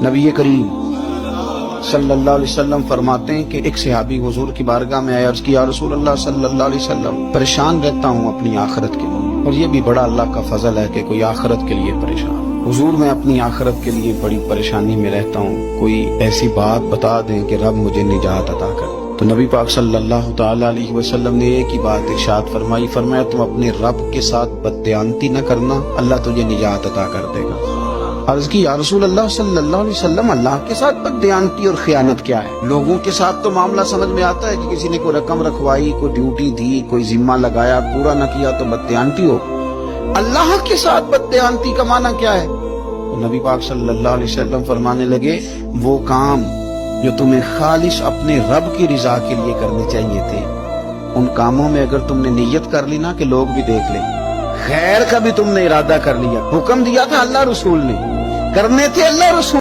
نبی کریم صلی اللہ علیہ وسلم فرماتے ہیں کہ ایک صحابی حضور کی بارگاہ میں آیا، عرض کی یا رسول اللہ صلی اللہ علیہ وسلم پریشان رہتا ہوں اپنی آخرت کے لیے، اور یہ بھی بڑا اللہ کا فضل ہے کہ کوئی آخرت کے لیے پریشان۔ حضور میں اپنی آخرت کے لیے بڑی پریشانی میں رہتا ہوں، کوئی ایسی بات بتا دیں کہ رب مجھے نجات عطا کر۔ تو نبی پاک صلی اللہ تعالی علیہ وسلم نے ایک ہی بات ارشاد فرمائی، فرمایا تم اپنے رب کے ساتھ بددیانتی نہ کرنا، اللہ تجھے نجات عطا کر دے گا۔ عرض کی یا رسول اللہ صلی اللہ علیہ وسلم اللہ کے ساتھ بددیانتی اور خیانت کیا ہے؟ لوگوں کے ساتھ تو معاملہ سمجھ میں آتا ہے کہ کسی نے کوئی رقم رکھوائی، کوئی ڈیوٹی دی، کوئی ذمہ لگایا، پورا نہ کیا تو بددیانتی ہو۔ اللہ کے ساتھ بددیانتی کا معنی کیا ہے؟ تو نبی پاک صلی اللہ علیہ وسلم فرمانے لگے وہ کام جو تمہیں خالص اپنے رب کی رضا کے لیے کرنے چاہیے تھے، ان کاموں میں اگر تم نے نیت کر لی نا کہ لوگ بھی دیکھ لیں، خیر کا بھی تم نے ارادہ کر لیا، حکم دیا تھا اللہ رسول نے، کرنے تھے اللہ رسول